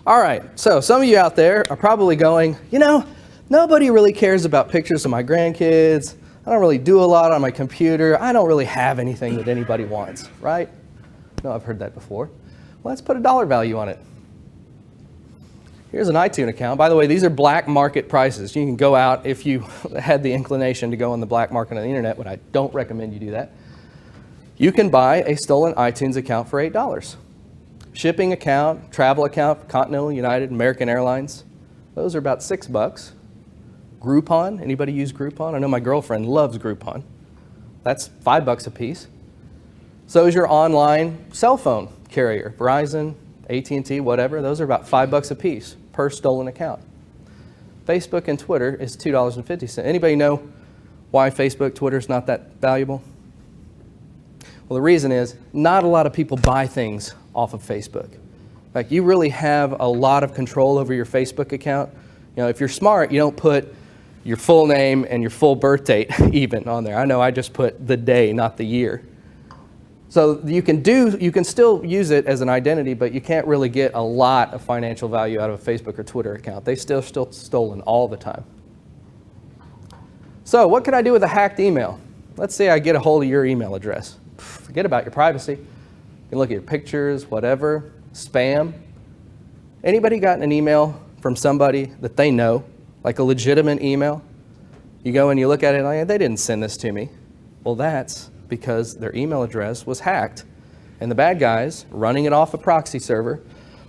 All right, so some of you out there are probably going, nobody really cares about pictures of my grandkids. I don't really do a lot on my computer. I don't really have anything that anybody wants, right? No, I've heard that before. Well, let's put a dollar value on it. Here's an iTunes account. By the way, these are black market prices. You can go out if you had the inclination to go on the black market on the internet, but I don't recommend you do that. You can buy a stolen iTunes account for $8. Shipping account, travel account, Continental, United, American Airlines, those are about $6. Groupon, anybody use Groupon? I know my girlfriend loves Groupon. That's $5 a piece. So is your online cell phone carrier, Verizon, AT&T, whatever, those are about $5 a piece per stolen account. Facebook and Twitter is $2.50. Anybody know why Facebook, Twitter is not that valuable? Well, the reason is not a lot of people buy things off of Facebook. Like, you really have a lot of control over your Facebook account. If you're smart, you don't put your full name and your full birth date even on there. I know I just put the day, not the year. So you can still use it as an identity, but you can't really get a lot of financial value out of a Facebook or Twitter account. They still stolen all the time. So what can I do with a hacked email? Let's say I get a hold of your email address. Forget about your privacy. You can look at your pictures, whatever, spam. Anybody gotten an email from somebody that they know, like a legitimate email? You go and you look at it and like, they didn't send this to me. Well, that's because their email address was hacked. And the bad guys running it off a proxy server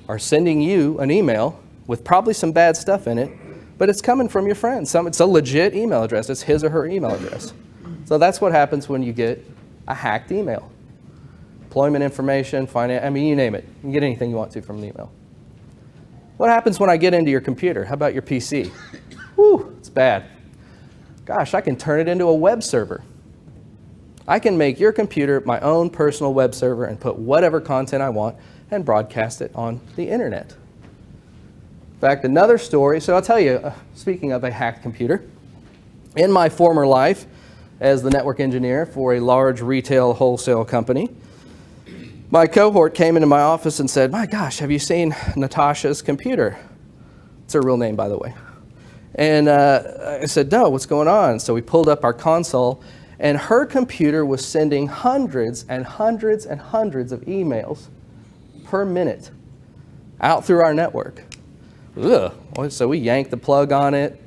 are sending you an email with probably some bad stuff in it, but it's coming from your friend. It's a legit email address. It's his or her email address. So that's what happens when you get a hacked email. Employment information, finance, you name it. You can get anything you want to from an email. What happens when I get into your computer? How about your PC? Whew, it's bad. Gosh, I can turn it into a web server. I can make your computer my own personal web server and put whatever content I want and broadcast it on the internet. In fact, another story, so I'll tell you, speaking of a hacked computer, in my former life as the network engineer for a large retail wholesale company, my cohort came into my office and said, "My gosh, have you seen Natasha's computer?" It's her real name, by the way. And I said, "No, what's going on?" So we pulled up our console, and her computer was sending hundreds and hundreds and hundreds of emails per minute out through our network. Ugh. So we yanked the plug on it.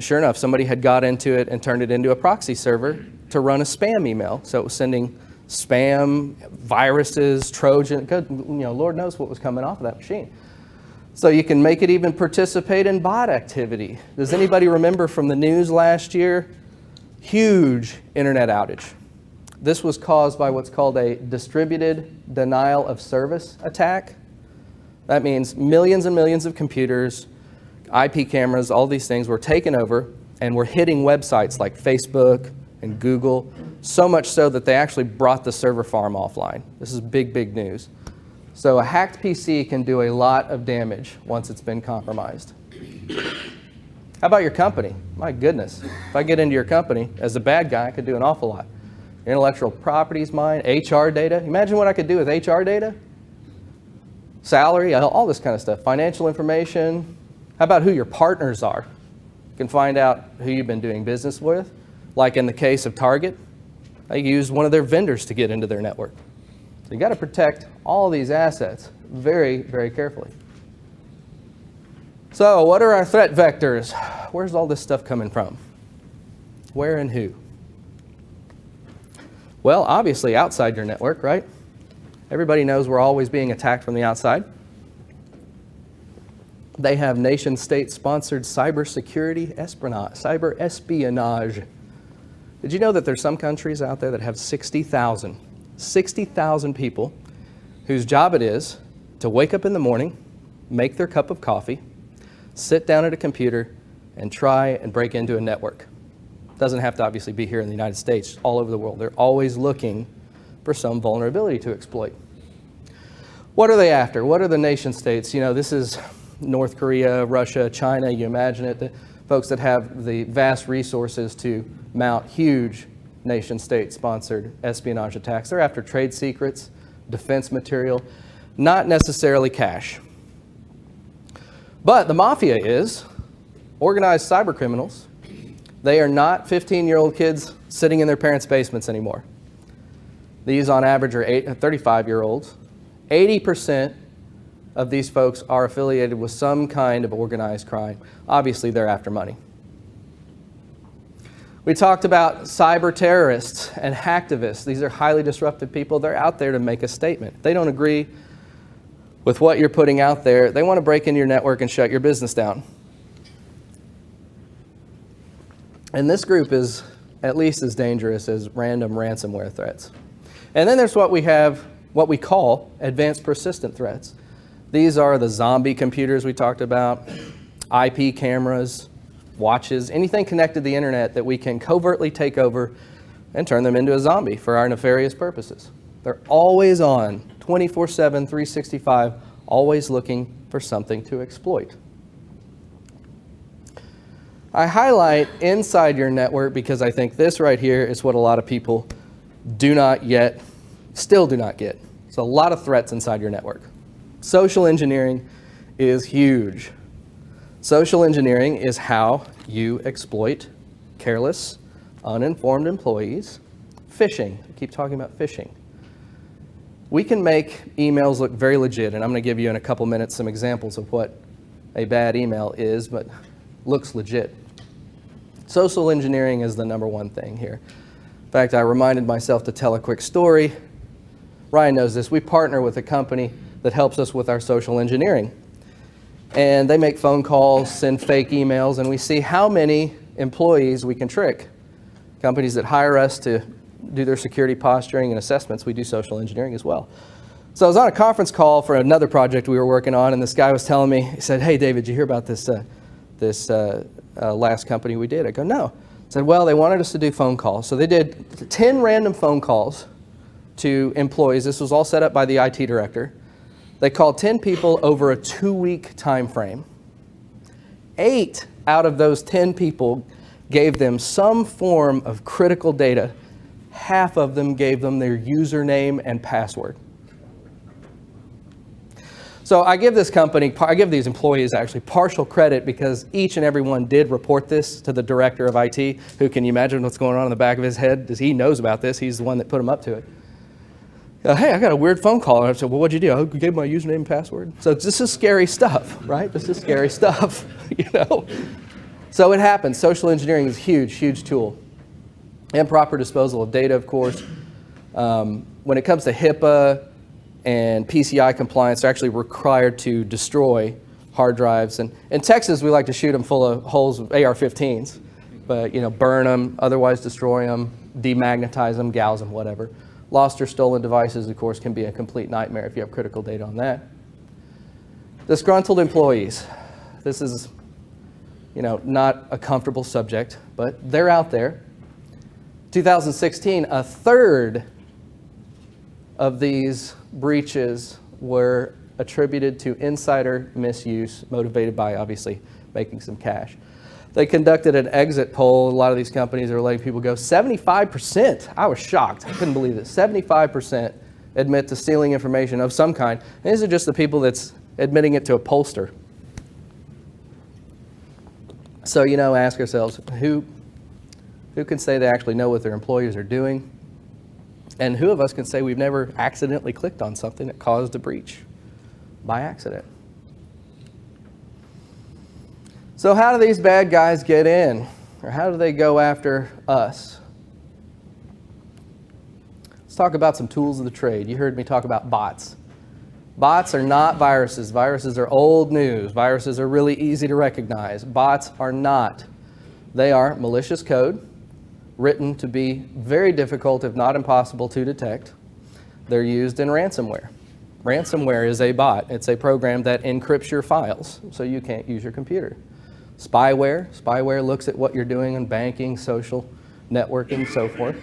Sure enough, somebody had got into it and turned it into a proxy server to run a spam email. So it was sending spam, viruses, Trojan, Lord knows what was coming off of that machine. So you can make it even participate in bot activity. Does anybody remember from the news last year? Huge internet outage. This was caused by what's called a distributed denial of service attack. That means millions and millions of computers, IP cameras, all these things were taken over and were hitting websites like Facebook and Google, so much so that they actually brought the server farm offline. This is big, big news. So a hacked PC can do a lot of damage once it's been compromised. How about your company? My goodness, if I get into your company as a bad guy, I could do an awful lot. Intellectual property is mine, HR data. Imagine what I could do with HR data. Salary, all this kind of stuff. Financial information. How about who your partners are? You can find out who you've been doing business with. Like in the case of Target, they used one of their vendors to get into their network. So you got to protect all these assets very, very carefully. So what are our threat vectors? Where's all this stuff coming from? Where and who? Well, obviously outside your network, right? Everybody knows we're always being attacked from the outside. They have nation-state sponsored cybersecurity espionage, cyber espionage. Did you know that there's some countries out there that have 60,000 people whose job it is to wake up in the morning, make their cup of coffee, sit down at a computer, and try and break into a network? Doesn't have to obviously be here in the United States, all over the world. They're always looking for some vulnerability to exploit. What are they after? What are the nation states? This is North Korea, Russia, China, you imagine it, the folks that have the vast resources to mount huge nation-state sponsored espionage attacks. They're after trade secrets, defense material, not necessarily cash. But the mafia is organized cyber criminals. They are not 15-year-old kids sitting in their parents' basements anymore. These, on average, are 35-year-olds. 80% of these folks are affiliated with some kind of organized crime. Obviously, they're after money. We talked about cyber terrorists and hacktivists. These are highly disruptive people. They're out there to make a statement. If they don't agree with what you're putting out there, they want to break into your network and shut your business down. And this group is at least as dangerous as random ransomware threats. And then there's what we call advanced persistent threats. These are the zombie computers we talked about, IP cameras, watches, anything connected to the internet that we can covertly take over and turn them into a zombie for our nefarious purposes. They're always on, 24/7, 365, always looking for something to exploit. I highlight inside your network because I think this right here is what a lot of people still do not get. It's a lot of threats inside your network. Social engineering is huge. Social engineering is how you exploit careless, uninformed employees. Phishing, I keep talking about phishing. We can make emails look very legit, and I'm going to give you in a couple minutes some examples of what a bad email is, but looks legit. Social engineering is the number one thing here. In fact, I reminded myself to tell a quick story. Ryan knows this. We partner with a company that helps us with our social engineering. And they make phone calls, send fake emails, and we see how many employees we can trick. Companies that hire us to do their security posturing and assessments, we do social engineering as well. So I was on a conference call for another project we were working on, and this guy was telling me, he said, "Hey, David, did you hear about this last company we did?" I go, "No." I said, "Well, they wanted us to do phone calls." So they did 10 random phone calls to employees. This was all set up by the IT director. They called 10 people over a 2-week time frame. 8 out of those 10 people gave them some form of critical data. Half of them gave them their username and password. So I give these employees actually partial credit because each and every one did report this to the director of IT, who, can you imagine what's going on in the back of his head? Because he knows about this. He's the one that put him up to it. Hey, I got a weird phone call. And I said, "Well, what'd you do?" "I gave my username and password." So this is scary stuff, right? This is scary stuff, So it happens. Social engineering is a huge, huge tool. Improper disposal of data, of course. When it comes to HIPAA and PCI compliance, they're actually required to destroy hard drives. And in Texas, we like to shoot them full of holes with AR-15s, but burn them, otherwise destroy them, demagnetize them, gauze them, whatever. Lost or stolen devices, of course, can be a complete nightmare if you have critical data on that. Disgruntled employees. This is, not a comfortable subject, but they're out there. 2016, a third of these breaches were attributed to insider misuse, motivated by, obviously, making some cash. They conducted an exit poll. A lot of these companies are letting people go. 75%, I was shocked. I couldn't believe it. 75% admit to stealing information of some kind. And these are just the people that's admitting it to a pollster. So, ask ourselves, who can say they actually know what their employees are doing? And who of us can say we've never accidentally clicked on something that caused a breach by accident? So how do these bad guys get in? Or how do they go after us? Let's talk about some tools of the trade. You heard me talk about bots. Bots are not viruses. Viruses are old news. Viruses are really easy to recognize. Bots are not. They are malicious code written to be very difficult, if not impossible, to detect. They're used in ransomware. Ransomware is a bot. It's a program that encrypts your files so you can't use your computer. Spyware looks at what you're doing in banking, social, networking, so forth.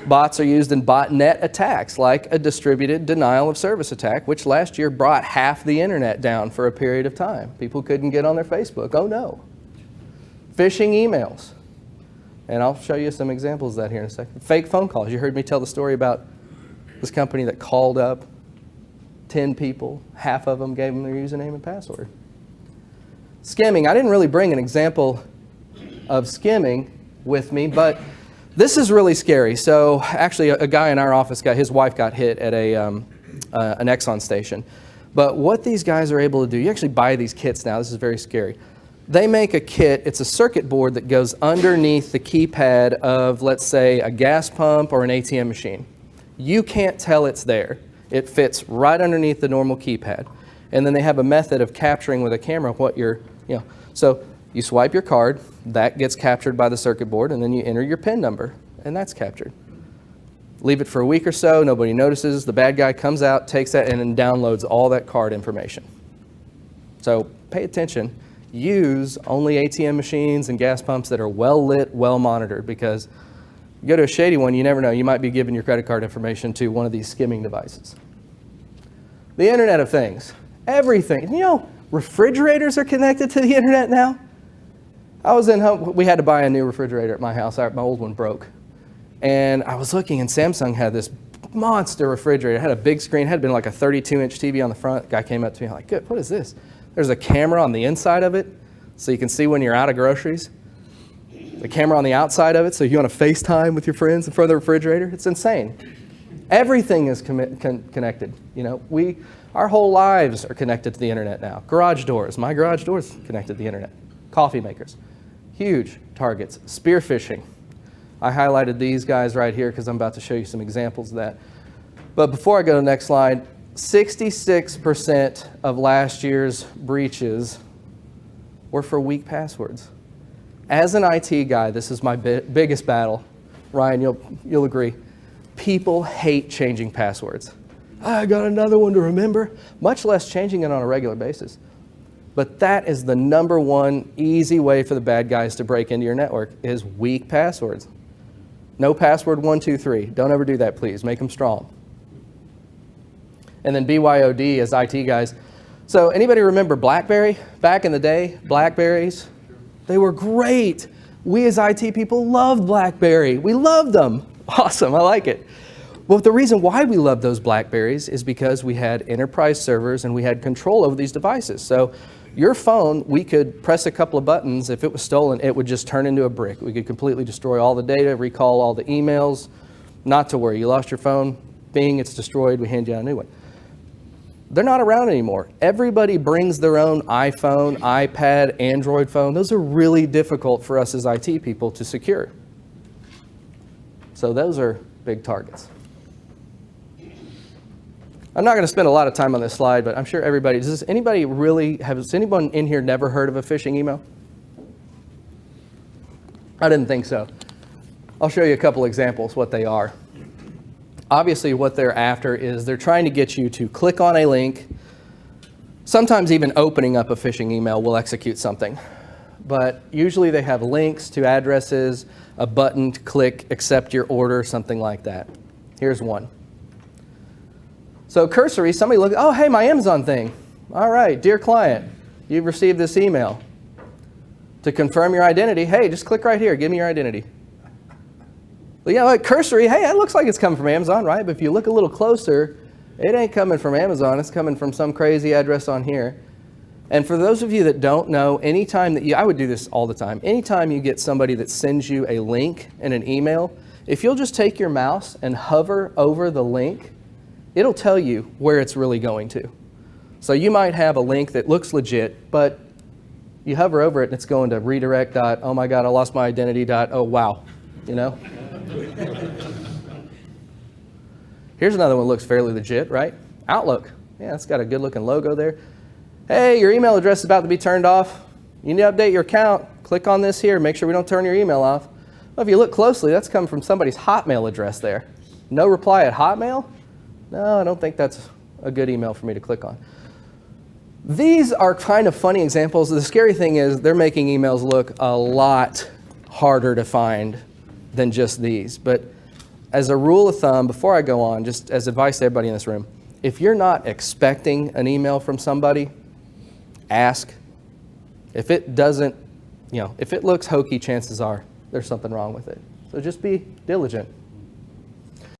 Bots are used in botnet attacks, like a distributed denial of service attack, which last year brought half the internet down for a period of time. People couldn't get on their Facebook. Oh no. Phishing emails. And I'll show you some examples of that here in a second. Fake phone calls. You heard me tell the story about this company that called up 10 people. Half of them gave them their username and password. Skimming. I didn't really bring an example of skimming with me, but this is really scary. So actually, a guy in our office, his wife got hit at an Exxon station. But what these guys are able to do, you actually buy these kits now. This is very scary. They make a kit. It's a circuit board that goes underneath the keypad of, let's say, a gas pump or an ATM machine. You can't tell it's there. It fits right underneath the normal keypad. And then they have a method of capturing with a camera what you're, so you swipe your card, that gets captured by the circuit board, and then you enter your PIN number, and that's captured. Leave it for a week or so, nobody notices, the bad guy comes out, takes that, and then downloads all that card information. So pay attention. Use only ATM machines and gas pumps that are well lit, well monitored, because you go to a shady one, you never know. You might be giving your credit card information to one of these skimming devices. The Internet of Things. Everything. Refrigerators are connected to the Internet now. I was in home, we had to buy a new refrigerator at my house. My old one broke. And I was looking, and Samsung had this monster refrigerator. It had a big screen, had been like a 32-inch TV on the front. The guy came up to me, I'm like, good, what is this? There's a camera on the inside of it, so you can see when you're out of groceries. The camera on the outside of it, so if you want to FaceTime with your friends in front of the refrigerator. It's insane. Everything is connected. Our whole lives are connected to the Internet now. Garage doors. My garage door is connected to the Internet. Coffee makers. Huge targets. Spear phishing. I highlighted these guys right here because I'm about to show you some examples of that. But before I go to the next slide, 66% of last year's breaches were for weak passwords. As an IT guy, this is my biggest battle. Ryan, you'll agree. People hate changing passwords. I got another one to remember, much less changing it on a regular basis. But that is the number one easy way for the bad guys to break into your network is weak passwords. No password 123. Don't ever do that, please. Make them strong. And then BYOD as IT guys. So anybody remember BlackBerry? Back in the day, Blackberries, they were great. We as IT people loved BlackBerry. We loved them. Awesome, I like it. Well, the reason why we loved those Blackberries is because we had enterprise servers and we had control over these devices. So your phone, we could press a couple of buttons. If it was stolen, it would just turn into a brick. We could completely destroy all the data, recall all the emails. Not to worry, you lost your phone, bing, it's destroyed, we hand you a new one. They're not around anymore. Everybody brings their own iPhone, iPad, Android phone. Those are really difficult for us as IT people to secure. So those are big targets. I'm not going to spend a lot of time on this slide, but I'm sure everybody, has anyone in here never heard of a phishing email? I didn't think so. I'll show you a couple examples what they are. Obviously what they're after is they're trying to get you to click on a link. Sometimes even opening up a phishing email will execute something. But usually they have links to addresses, a button to click, accept your order, something like that. Here's one. So cursory, somebody look, oh, hey, my Amazon thing. All right, dear client, you've received this email. To confirm your identity, hey, just click right here, give me your identity. Well, like cursory, hey, it looks like it's coming from Amazon, right? But if you look a little closer, it ain't coming from Amazon, it's coming from some crazy address on here. And for those of you that don't know, anytime that I would do this all the time, anytime you get somebody that sends you a link in an email, if you'll just take your mouse and hover over the link, it'll tell you where it's really going to. So you might have a link that looks legit, but you hover over it and it's going to redirect. Oh my God, I lost my identity. Oh wow, Here's another one that looks fairly legit, right? Outlook. Yeah, it's got a good looking logo there. Hey, your email address is about to be turned off. You need to update your account. Click on this here. Make sure we don't turn your email off. Well, if you look closely, that's coming from somebody's Hotmail address there. No reply at Hotmail? No, I don't think that's a good email for me to click on. These are kind of funny examples. The scary thing is they're making emails look a lot harder to find than just these. But as a rule of thumb, before I go on, just as advice to everybody in this room, if you're not expecting an email from somebody, ask. If it doesn't, if it looks hokey, chances are there's something wrong with it. So just be diligent.